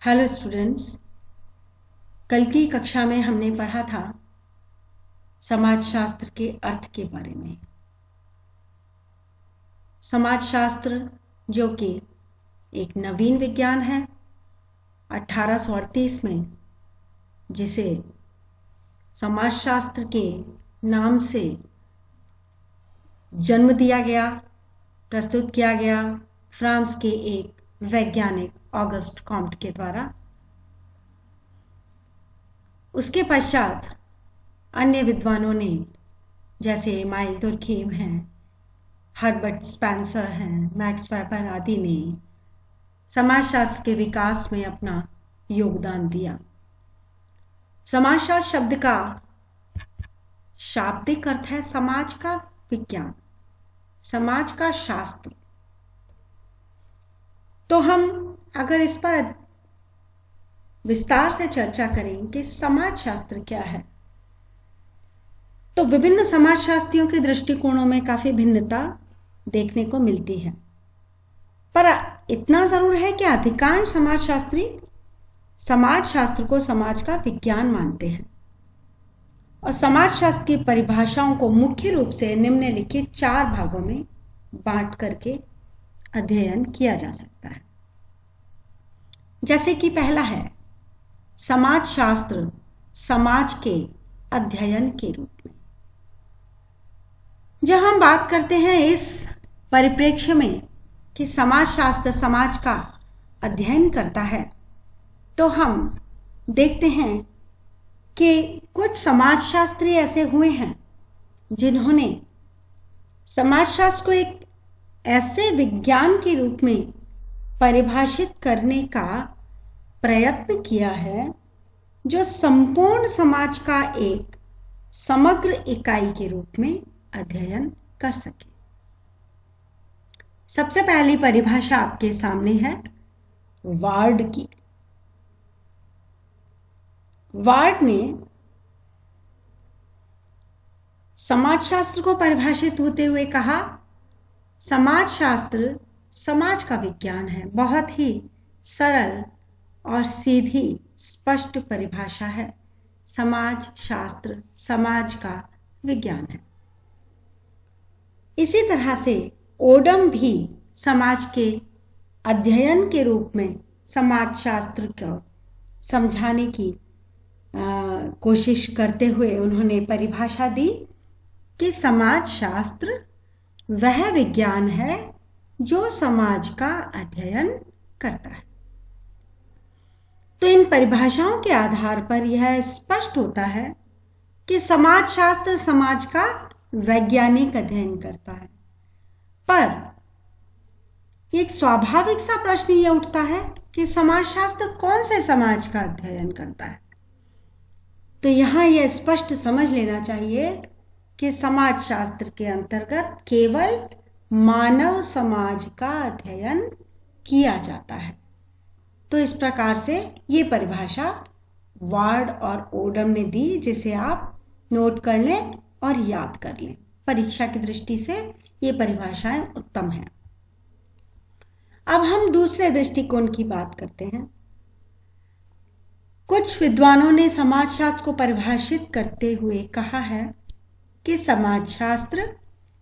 Hello students. कल की कक्षा में हमने पढ़ा था समाजशास्त्र के अर्थ के बारे में। समाजशास्त्र जो कि एक नवीन विज्ञान है 1838 में, जिसे समाजशास्त्र के नाम से जन्म दिया गया, प्रस्तुत किया गया फ्रांस के एक वैज्ञानिक ऑगस्ट कॉम्ट के द्वारा। उसके पश्चात अन्य विद्वानों ने, जैसे माइल दुर्खीम हैं, हर्बर्ट स्पेंसर हैं, मैक्स वेबर आदि ने समाजशास्त्र के विकास में अपना योगदान दिया। समाजशास्त्र शब्द का शाब्दिक अर्थ है समाज का विज्ञान, समाज का शास्त्र। तो हम अगर इस पर विस्तार से चर्चा करें कि समाजशास्त्र क्या है, तो विभिन्न समाजशास्त्रियों के दृष्टिकोणों में काफी भिन्नता देखने को मिलती है। पर इतना जरूर है कि अधिकांश समाजशास्त्री समाजशास्त्र को समाज का विज्ञान मानते हैं और समाजशास्त्र की परिभाषाओं को मुख्य रूप से निम्नलिखित 4 भागों में बांट करके अध्ययन किया जा सकता है। जैसे कि पहला है समाजशास्त्र समाज के अध्ययन के रूप में। जब हम बात करते हैं इस परिप्रेक्ष्य में कि समाजशास्त्र समाज का अध्ययन करता है, तो हम देखते हैं कि कुछ समाजशास्त्री ऐसे हुए हैं जिन्होंने समाजशास्त्र को एक ऐसे विज्ञान के रूप में परिभाषित करने का प्रयत्न किया है जो संपूर्ण समाज का एक समग्र इकाई के रूप में अध्ययन कर सके। सबसे पहली परिभाषा आपके सामने है वार्ड की। वार्ड ने समाजशास्त्र को परिभाषित होते हुए कहा, समाजशास्त्र समाज का विज्ञान है। बहुत ही सरल और सीधी स्पष्ट परिभाषा है। समाजशास्त्र समाज का विज्ञान है। इसी तरह से ओडम भी समाज के अध्ययन के रूप में समाजशास्त्र को समझाने की कोशिश करते हुए उन्होंने परिभाषा दी कि समाजशास्त्र वह विज्ञान है जो समाज का अध्ययन करता है। तो इन परिभाषाओं के आधार पर यह स्पष्ट होता है कि समाजशास्त्र समाज का वैज्ञानिक अध्ययन करता है। पर एक स्वाभाविक सा प्रश्न यह उठता है कि समाजशास्त्र कौन से समाज का अध्ययन करता है। तो यहां यह स्पष्ट समझ लेना चाहिए कि समाजशास्त्र के अंतर्गत केवल मानव समाज का अध्ययन किया जाता है। तो इस प्रकार से ये परिभाषा वार्ड और ओडम ने दी, जिसे आप नोट कर लें और याद कर लें। परीक्षा की दृष्टि से ये परिभाषाएं उत्तम हैं। अब हम दूसरे दृष्टिकोण की बात करते हैं। कुछ विद्वानों ने समाजशास्त्र को परिभाषित करते हुए कहा है कि समाजशास्त्र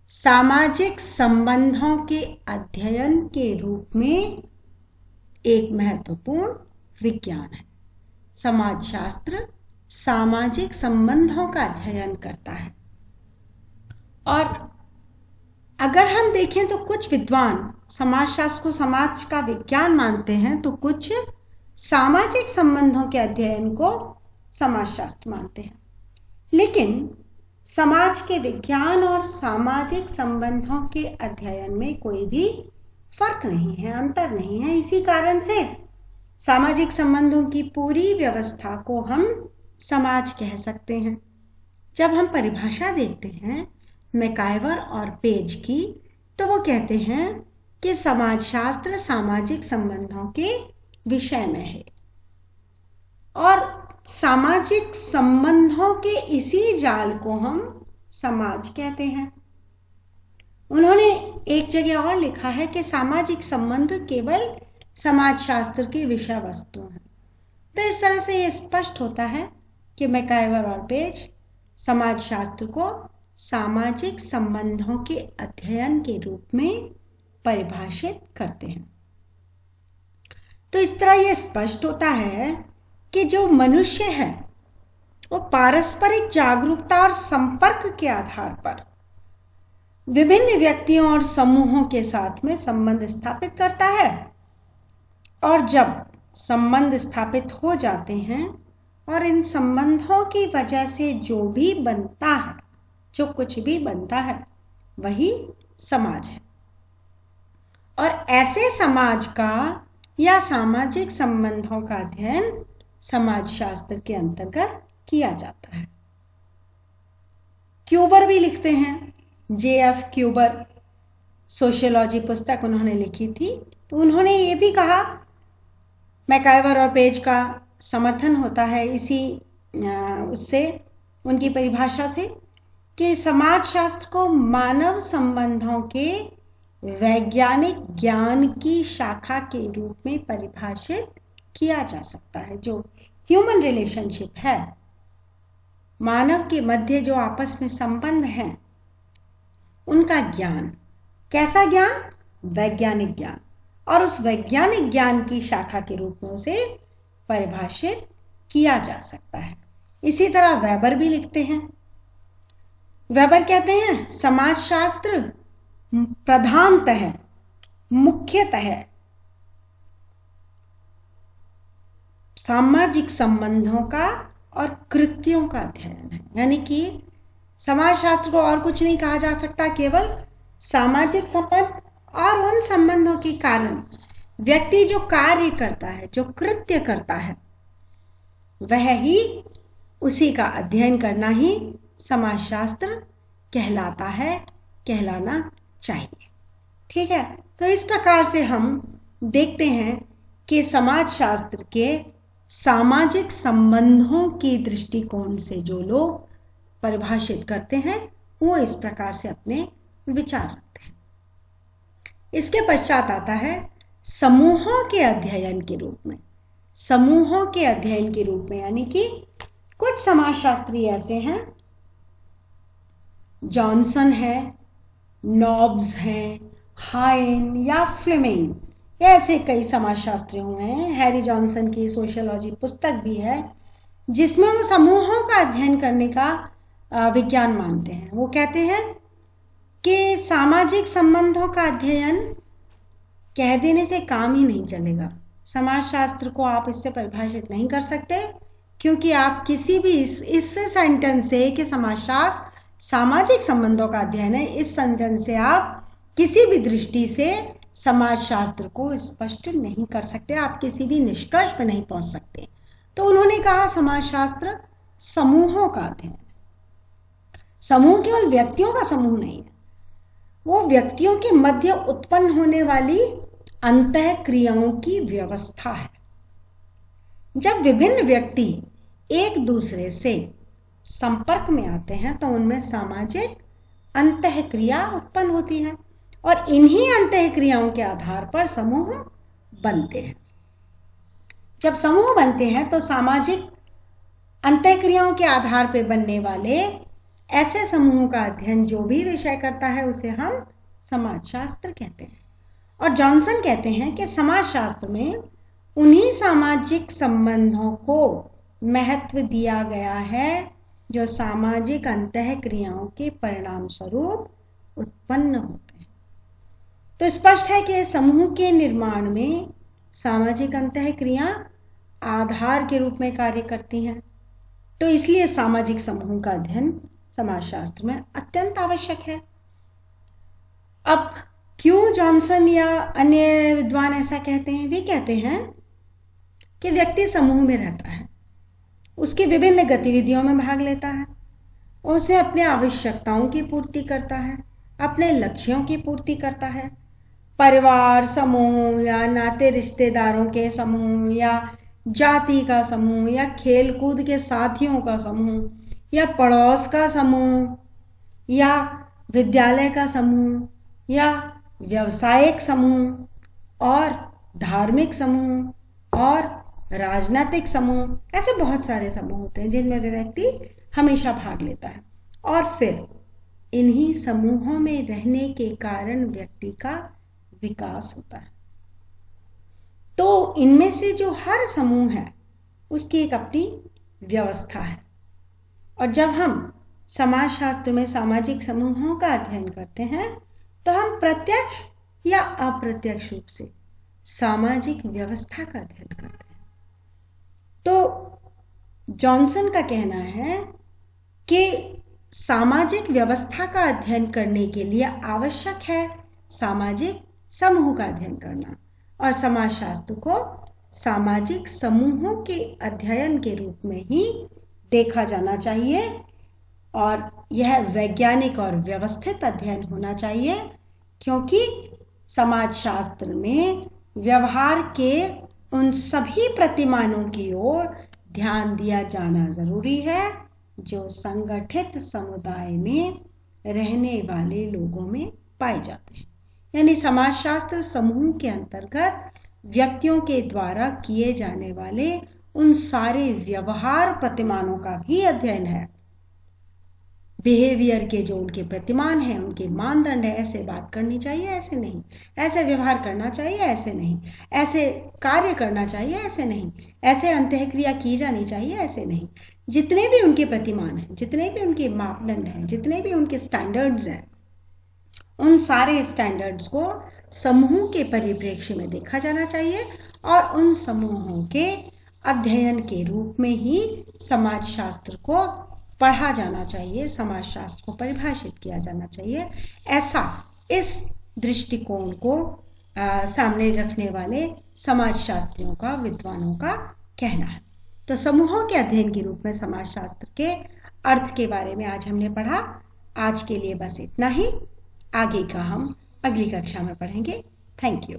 सामाजिक संबंधों के अध्ययन के रूप में एक महत्वपूर्ण विज्ञान है। समाजशास्त्र सामाजिक संबंधों का अध्ययन करता है। और अगर हम देखें तो कुछ विद्वान समाजशास्त्र को समाज का विज्ञान मानते हैं, तो कुछ सामाजिक संबंधों के अध्ययन को समाजशास्त्र मानते हैं। लेकिन समाज के विज्ञान और सामाजिक संबंधों के अध्ययन में कोई भी फर्क नहीं है, अंतर नहीं है। इसी कारण से सामाजिक संबंधों की पूरी व्यवस्था को हम समाज कह सकते हैं। जब हम परिभाषा देखते हैं मैकाइवर और पेज की, तो वो कहते हैं कि समाजशास्त्र सामाजिक संबंधों के विषय में है और सामाजिक संबंधों के इसी जाल को हम समाज कहते हैं। उन्होंने एक जगह और लिखा है कि सामाजिक संबंध केवल समाजशास्त्र की विषय वस्तु है। तो इस तरह से ये स्पष्ट होता है कि मैकाइवर और पेज समाजशास्त्र को सामाजिक संबंधों के अध्ययन के रूप में परिभाषित करते हैं। तो इस तरह यह स्पष्ट होता है कि जो मनुष्य है वो पारस्परिक जागरूकता और संपर्क के आधार पर विभिन्न व्यक्तियों और समूहों के साथ में संबंध स्थापित करता है, और जब संबंध स्थापित हो जाते हैं और इन संबंधों की वजह से जो भी बनता है, जो कुछ भी बनता है, वही समाज है। और ऐसे समाज का या सामाजिक संबंधों का अध्ययन समाजशास्त्र के अंतर्गत किया जाता है। क्यूबर भी लिखते हैं, J.F. क्यूबर, सोशियोलॉजी पुस्तक उन्होंने लिखी थी, तो उन्होंने ये भी कहा, मैकाइवर और पेज का समर्थन होता है इसी उससे, उनकी परिभाषा से, कि समाजशास्त्र को मानव संबंधों के वैज्ञानिक ज्ञान की शाखा के रूप में परिभाषित किया जा सकता है। जो ह्यूमन रिलेशनशिप है, मानव के मध्य जो आपस में संबंध हैं, उनका ज्ञान, कैसा ज्ञान? वैज्ञानिक ज्ञान, और उस वैज्ञानिक ज्ञान की शाखा के रूप में उसे परिभाषित किया जा सकता है। इसी तरह वेबर भी लिखते हैं। वेबर कहते हैं समाजशास्त्र प्रधानतः, मुख्यतः सामाजिक संबंधों का और कृत्यों का अध्ययन है। यानी कि समाजशास्त्र को और कुछ नहीं कहा जा सकता, केवल सामाजिक संबंध और उन संबंधों के कारण व्यक्ति जो कार्य करता है, जो कृत्य करता है, वह ही, उसी का अध्ययन करना ही समाजशास्त्र कहलाता है, कहलाना चाहिए। ठीक है, तो इस प्रकार से हम देखते हैं कि समाजशास्त्र के सामाजिक संबंधों की दृष्टिकोण से जो लोग परिभाषित करते हैं, वो इस प्रकार से अपने विचार रखते हैं। इसके पश्चात आता है समूहों के अध्ययन के रूप में। समूहों के अध्ययन के रूप में यानी कि कुछ समाजशास्त्री ऐसे हैं, जॉनसन है, नॉब्स हैं, हाइन या फ्लेमिंग, ऐसे कई समाजशास्त्री हुए हैं। हैरी जॉनसन की सोशियोलॉजी पुस्तक भी है जिसमें वो समूहों का अध्ययन करने का विज्ञान मानते हैं। वो कहते हैं कि सामाजिक संबंधों का अध्ययन कह देने से काम ही नहीं चलेगा। समाजशास्त्र को आप इससे परिभाषित नहीं कर सकते, क्योंकि आप किसी भी इस सेंटेंस से कि समाजशास्त्र सामाजिक संबंधों का अध्ययन है, इस सेंटेंस से आप किसी भी दृष्टि से समाजशास्त्र को स्पष्ट नहीं कर सकते, आप किसी भी निष्कर्ष पर नहीं पहुंच सकते। तो उन्होंने कहा समाजशास्त्र समूहों का अध्ययन। समूह केवल व्यक्तियों का समूह नहीं है, वो व्यक्तियों के मध्य उत्पन्न होने वाली अंतः क्रियाओं की व्यवस्था है। जब विभिन्न व्यक्ति एक दूसरे से संपर्क में आते हैं तो उनमें सामाजिक अंतः क्रिया उत्पन्न होती है, और इन्हीं अंतः क्रियाओं के आधार पर समूह बनते हैं। जब समूह बनते हैं तो सामाजिक अंतः क्रियाओं के आधार पर बनने वाले ऐसे समूहों का अध्ययन जो भी विषय करता है उसे हम समाजशास्त्र कहते हैं। और जॉनसन कहते हैं कि समाजशास्त्र में उन्हीं सामाजिक संबंधों को महत्व दिया गया है जो सामाजिक अंतः क्रियाओं के परिणाम स्वरूप उत्पन्न होते हैं। तो स्पष्ट है कि समूह के निर्माण में सामाजिक अंतः क्रिया आधार के रूप में कार्य करती हैं। तो इसलिए सामाजिक समूहों का अध्ययन समाजशास्त्र में अत्यंत आवश्यक है। अब क्यों जॉनसन या अन्य विद्वान ऐसा कहते हैं? वे कहते हैं कि व्यक्ति समूह में रहता है, उसकी विभिन्न गतिविधियों में भाग लेता है, उसे अपने आवश्यकताओं की पूर्ति करता है, अपने लक्ष्यों की पूर्ति करता है। परिवार समूह या नाते रिश्तेदारों के समूह या जाति का समूह या खेलकूद के साथियों का समूह या पड़ोस का समूह या विद्यालय का समूह या व्यावसायिक समूह और धार्मिक समूह और राजनीतिक समूह, ऐसे बहुत सारे समूह होते हैं जिनमें वे व्यक्ति हमेशा भाग लेता है। और फिर इन्हीं समूहों में रहने के कारण व्यक्ति का विकास होता है। तो इनमें से जो हर समूह है उसकी एक अपनी व्यवस्था है। और जब हम समाजशास्त्र में सामाजिक समूहों का अध्ययन करते हैं तो हम प्रत्यक्ष या अप्रत्यक्ष रूप से सामाजिक व्यवस्था का अध्ययन करते हैं। तो जॉनसन का कहना है कि सामाजिक व्यवस्था का अध्ययन करने के लिए आवश्यक है सामाजिक समूह का अध्ययन करना, और समाजशास्त्र को सामाजिक समूहों के अध्ययन के रूप में ही देखा जाना चाहिए, और यह वैज्ञानिक और व्यवस्थित अध्ययन होना चाहिए, क्योंकि समाजशास्त्र में व्यवहार के उन सभी प्रतिमानों की ओर ध्यान दिया जाना जरूरी है जो संगठित समुदाय में रहने वाले लोगों में पाए जाते हैं। यानी समाजशास्त्र समूह के अंतर्गत व्यक्तियों के द्वारा किए जाने वाले उन सारे व्यवहार प्रतिमानों का भी अध्ययन है। बिहेवियर के जो उनके प्रतिमान हैं, उनके मानदंड है, ऐसे बात करनी चाहिए, ऐसे नहीं, ऐसे व्यवहार करना चाहिए, ऐसे नहीं, ऐसे कार्य करना चाहिए, ऐसे नहीं, ऐसे अंतःक्रिया की जानी चाहिए, ऐसे नहीं। जितने भी उनके प्रतिमान हैं, जितने भी उनके मापदंड हैं, जितने भी उनके स्टैंडर्ड्स हैं, उन सारे स्टैंडर्ड्स को समूह के परिप्रेक्ष्य में देखा जाना चाहिए और उन समूहों के अध्ययन के रूप में ही समाजशास्त्र को पढ़ा जाना चाहिए, समाजशास्त्र को परिभाषित किया जाना चाहिए। ऐसा इस दृष्टिकोण को सामने रखने वाले समाजशास्त्रियों का, विद्वानों का कहना है। तो समूहों के अध्ययन के रूप में समाजशास्त्र के अर्थ के बारे में आज हमने पढ़ा। आज के लिए बस इतना ही, आगे का हम अगली कक्षा में पढ़ेंगे। Thank you.